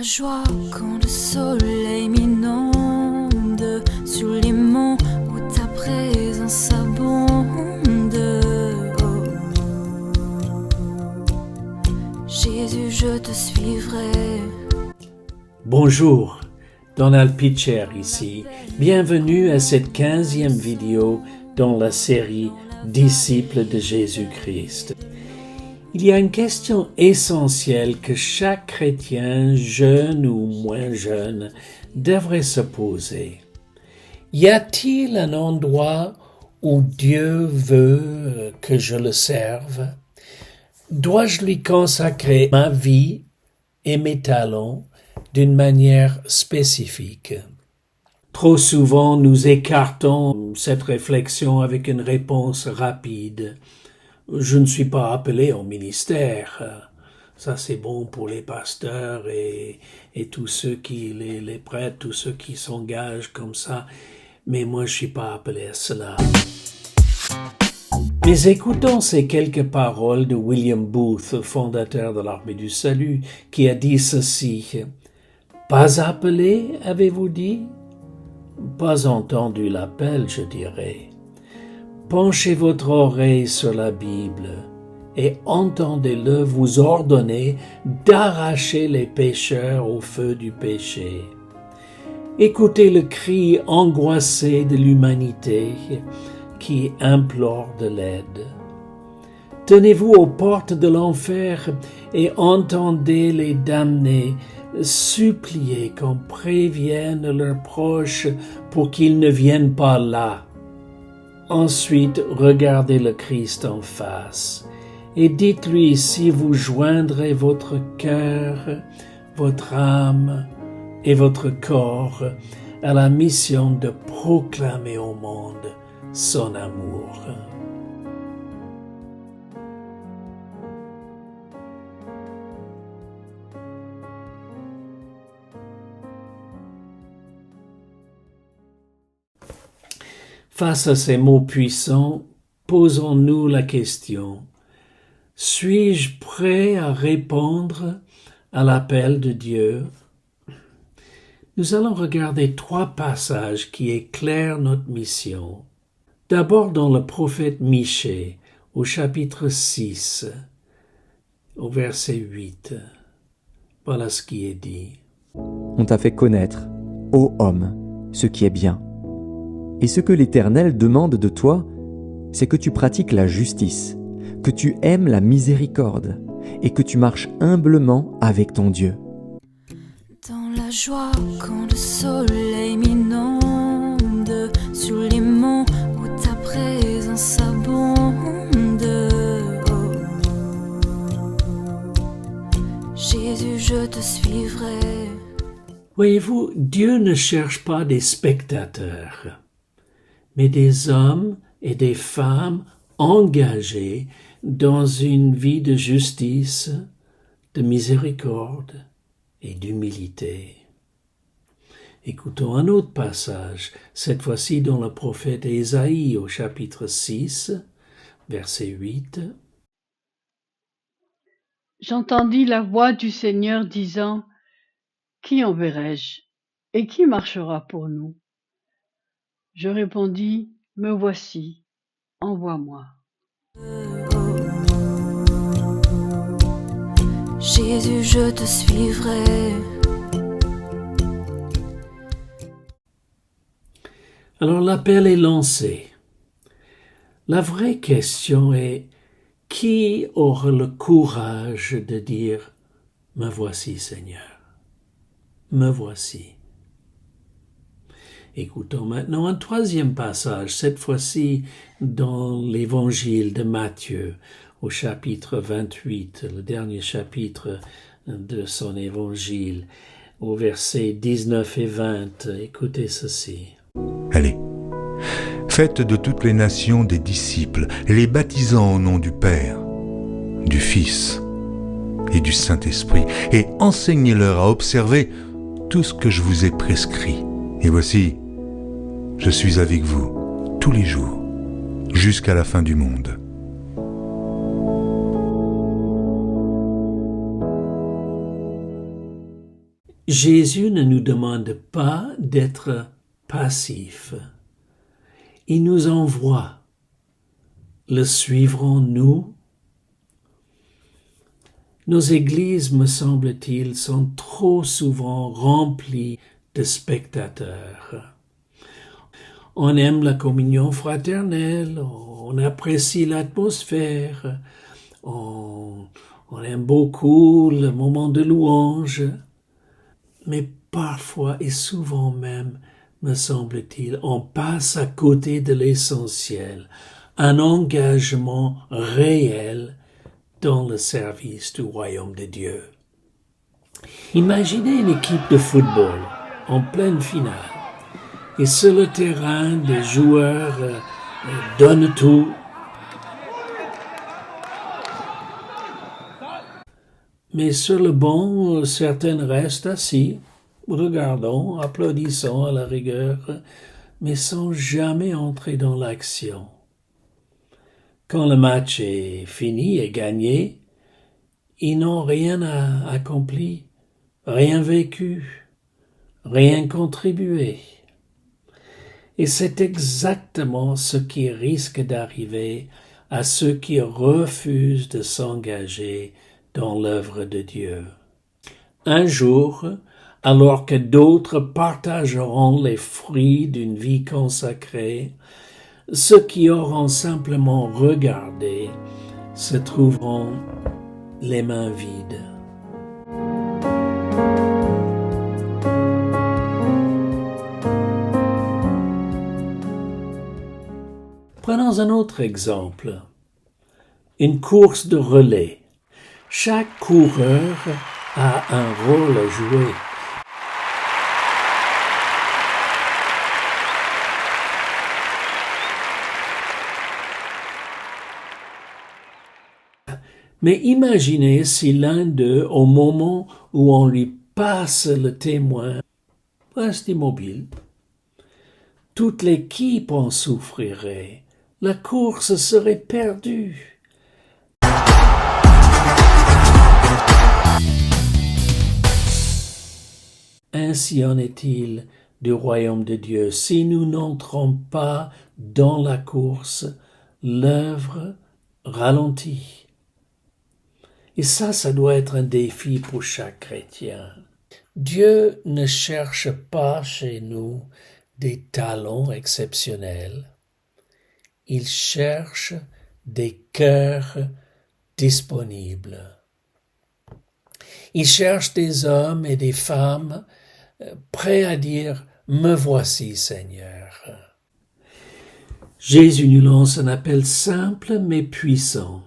joie quand le soleil m'inonde, sur les monts où ta présence abonde. Oh. Jésus, je te suivrai. Bonjour, Donald Pitcher ici. Bienvenue à cette 15e vidéo dans la série Disciples de Jésus-Christ. Il y a une question essentielle que chaque chrétien, jeune ou moins jeune, devrait se poser. Y a-t-il un endroit où Dieu veut que je le serve? Dois-je lui consacrer ma vie et mes talents d'une manière spécifique? Trop souvent, nous écartons cette réflexion avec une réponse rapide. Je ne suis pas appelé au ministère. Ça, c'est bon pour les pasteurs et tous ceux qui, les prêtres, tous ceux qui s'engagent comme ça. Mais moi, je suis pas appelé à cela. Mais écoutons ces quelques paroles de William Booth, fondateur de l'Armée du Salut, qui a dit ceci. « Pas appelé, avez-vous dit? Pas entendu l'appel, je dirais. Penchez votre oreille sur la Bible et entendez-le vous ordonner d'arracher les pécheurs au feu du péché. Écoutez le cri angoissé de l'humanité qui implore de l'aide. Tenez-vous aux portes de l'enfer et entendez les damnés supplier qu'on prévienne leurs proches pour qu'ils ne viennent pas là. Ensuite, regardez le Christ en face et dites-lui si vous joindrez votre cœur, votre âme et votre corps à la mission de proclamer au monde son amour. Face à ces mots puissants, posons-nous la question, suis-je prêt à répondre à l'appel de Dieu? Nous allons regarder 3 passages qui éclairent notre mission. D'abord dans le prophète Michée, au chapitre 6, au verset 8. Voilà ce qui est dit. On t'a fait connaître, ô homme, ce qui est bien. Et ce que l'Éternel demande de toi, c'est que tu pratiques la justice, que tu aimes la miséricorde et que tu marches humblement avec ton Dieu. Dans la joie quand le soleil m'inonde, sur les monts où ta présence abonde. Oh. Jésus, je te suivrai. Voyez-vous, Dieu ne cherche pas des spectateurs, mais des hommes et des femmes engagés dans une vie de justice, de miséricorde et d'humilité. Écoutons un autre passage, cette fois-ci dans le prophète Ésaïe au chapitre 6, verset 8. J'entendis la voix du Seigneur disant, « Qui enverrai-je et qui marchera pour nous ?» Je répondis, « Me voici, envoie-moi. » Jésus, je te suivrai. Alors l'appel est lancé. La vraie question est, qui aura le courage de dire « Me voici, Seigneur, me voici ». Écoutons maintenant un 3e passage, cette fois-ci dans l'évangile de Matthieu, au chapitre 28, le dernier chapitre de son évangile, au versets 19 et 20. Écoutez ceci. Allez, faites de toutes les nations des disciples, les baptisant au nom du Père, du Fils et du Saint-Esprit, et enseignez-leur à observer tout ce que je vous ai prescrit. Et voici, je suis avec vous tous les jours, jusqu'à la fin du monde. Jésus ne nous demande pas d'être passifs. Il nous envoie. Le suivrons-nous? Nos églises, me semble-t-il, sont trop souvent remplies de spectateurs. On aime la communion fraternelle, on apprécie l'atmosphère, on aime beaucoup le moment de louange, mais parfois et souvent même, me semble-t-il, on passe à côté de l'essentiel, un engagement réel dans le service du royaume de Dieu. Imaginez une équipe de football en pleine finale et sur le terrain, les joueurs donnent tout. Mais sur le banc, certains restent assis, regardant, applaudissant à la rigueur, mais sans jamais entrer dans l'action. Quand le match est fini et gagné, ils n'ont rien accompli, rien vécu, rien contribué. Et c'est exactement ce qui risque d'arriver à ceux qui refusent de s'engager dans l'œuvre de Dieu. Un jour, alors que d'autres partageront les fruits d'une vie consacrée, ceux qui auront simplement regardé se trouveront les mains vides. Prenons un autre exemple. Une course de relais. Chaque coureur a un rôle à jouer. Mais imaginez si l'un d'eux, au moment où on lui passe le témoin, reste immobile. Toute l'équipe en souffrirait. La course serait perdue. Ainsi en est-il du royaume de Dieu. Si nous n'entrons pas dans la course, l'œuvre ralentit. Et ça doit être un défi pour chaque chrétien. Dieu ne cherche pas chez nous des talents exceptionnels. Il cherche des cœurs disponibles. Il cherche des hommes et des femmes prêts à dire « Me voici, Seigneur ». Jésus nous lance un appel simple mais puissant.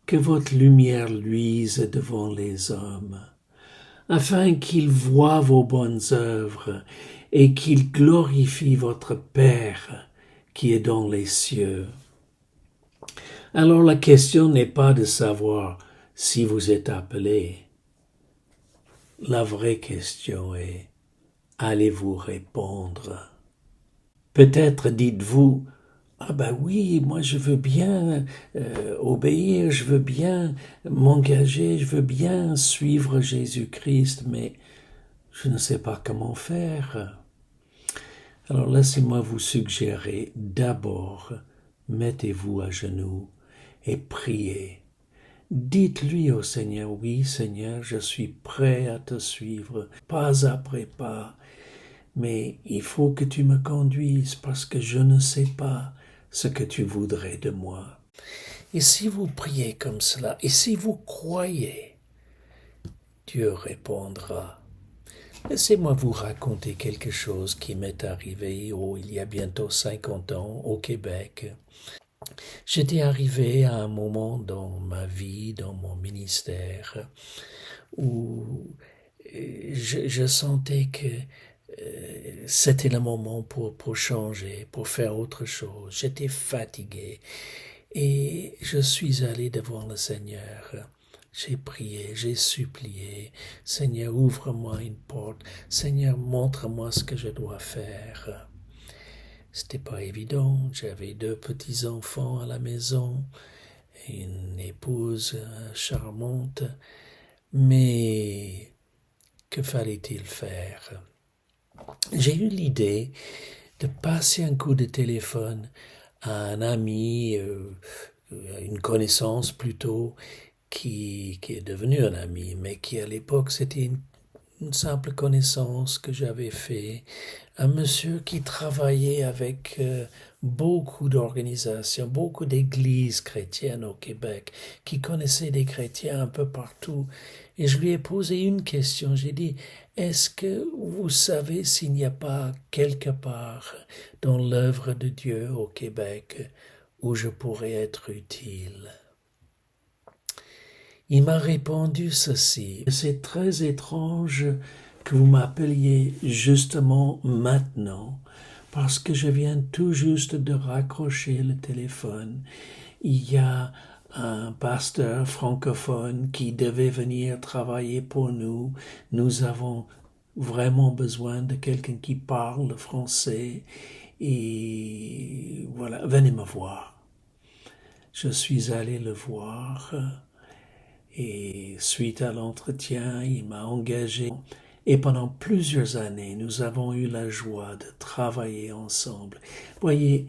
Que votre lumière luise devant les hommes, afin qu'ils voient vos bonnes œuvres et qu'ils glorifient votre Père qui est dans les cieux. Alors la question n'est pas de savoir si vous êtes appelé. La vraie question est, allez-vous répondre? Peut-être dites-vous, ah ben oui, moi je veux bien obéir, je veux bien m'engager, je veux bien suivre Jésus-Christ, mais je ne sais pas comment faire. Alors laissez-moi vous suggérer, d'abord, mettez-vous à genoux et priez. Dites-lui au Seigneur, oui Seigneur, je suis prêt à te suivre, pas après pas, mais il faut que tu me conduises parce que je ne sais pas ce que tu voudrais de moi. Et si vous priez comme cela, et si vous croyez, Dieu répondra. Laissez-moi vous raconter quelque chose qui m'est arrivé il y a bientôt 50 ans au Québec. J'étais arrivé à un moment dans ma vie, dans mon ministère, où je sentais que c'était le moment pour changer, pour faire autre chose. J'étais fatigué et je suis allé devant le Seigneur. J'ai prié, j'ai supplié. Seigneur, ouvre-moi une porte. Seigneur, montre-moi ce que je dois faire. C'était pas évident. J'avais 2 petits-enfants à la maison, une épouse charmante, mais Que fallait-il faire? J'ai eu l'idée de passer un coup de téléphone à un ami, une connaissance plutôt, qui est devenu un ami, mais qui à l'époque c'était une simple connaissance que j'avais fait, un monsieur qui travaillait avec beaucoup d'organisations, beaucoup d'églises chrétiennes au Québec, qui connaissait des chrétiens un peu partout. Et je lui ai posé une question, j'ai dit, est-ce que vous savez s'il n'y a pas quelque part dans l'œuvre de Dieu au Québec où je pourrais être utile? Il m'a répondu ceci. C'est très étrange que vous m'appeliez justement maintenant, parce que je viens tout juste de raccrocher le téléphone. Il y a un pasteur francophone qui devait venir travailler pour nous. Nous avons vraiment besoin de quelqu'un qui parle le français. Et voilà, venez me voir. Je suis allé le voir. Et suite à l'entretien, il m'a engagé. Et pendant plusieurs années, nous avons eu la joie de travailler ensemble. Voyez,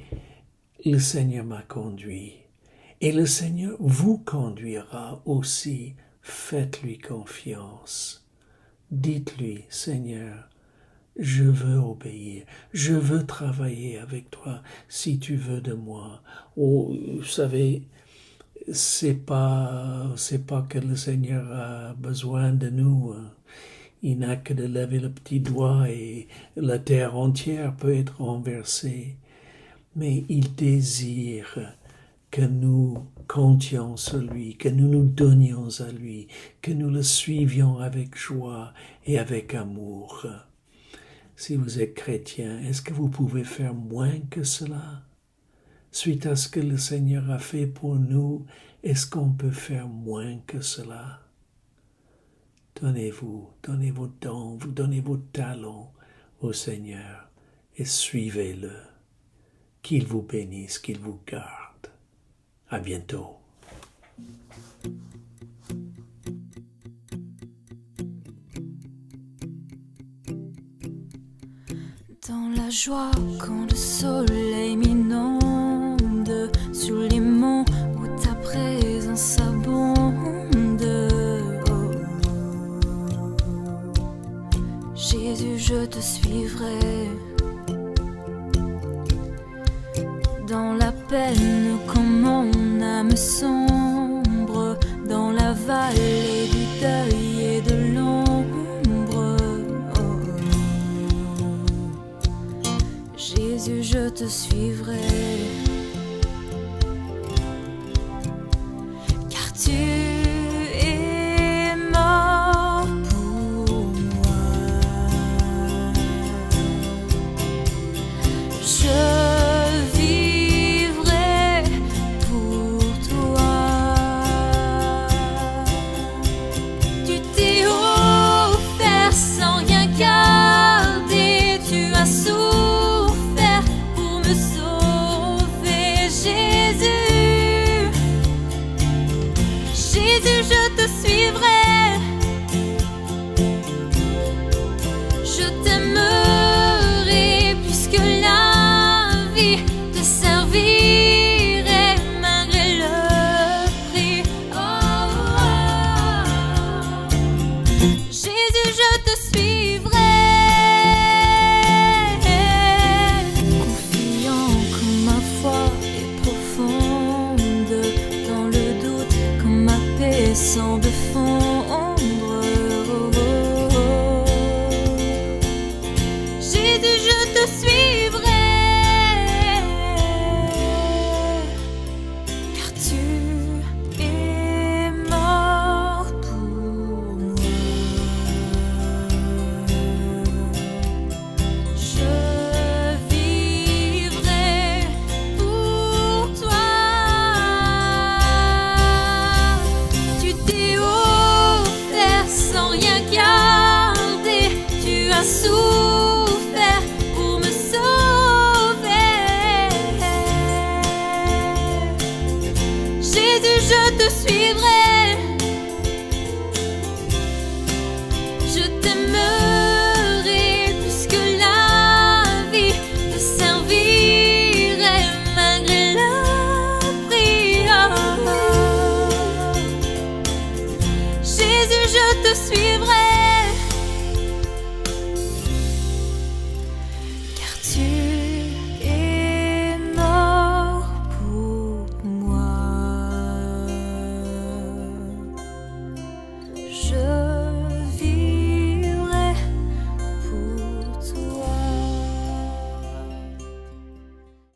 le Seigneur m'a conduit. Et le Seigneur vous conduira aussi. Faites-lui confiance. Dites-lui, Seigneur, je veux obéir. Je veux travailler avec toi si tu veux de moi. Oh, vous savez, c'est pas que le Seigneur a besoin de nous. Il n'a que de lever le petit doigt et la terre entière peut être renversée. Mais il désire que nous comptions sur lui, que nous nous donnions à lui, que nous le suivions avec joie et avec amour. Si vous êtes chrétien, est-ce que vous pouvez faire moins que cela? Suite à ce que le Seigneur a fait pour nous, est-ce qu'on peut faire moins que cela? Donnez vos dons, vous donnez vos talents au Seigneur et suivez-le. Qu'il vous bénisse, qu'il vous garde. À bientôt. Dans la joie quand le soleil m'inonde, sous les monts où ta présence abonde. Oh. Jésus, je te suivrai. Dans la peine quand mon âme sombre, dans la vallée du deuil et de l'ombre. Oh. Jésus, je te suivrai. Car tu es mort pour moi. Je vivrai pour toi. Tu t'es offert sans rien garder. Tu as souffert pour me sauver, Jésus. Jésus, je te suivrai. Je t'aimerai plus que la vie, te servirai malgré le prix. Oh, oh. Jésus, je te suivrai. Confiant quand ma foi est profonde, dans le doute quand ma paix semble fondre. Oh, oh, oh. Jésus, je te suivrai. Car tu es mort pour moi. Je vivrai pour toi. Tu t'es offert sans rien garder. Tu as souffert pour me sauver. Jésus, je te suivrai. Je t'aimerai te suivrai.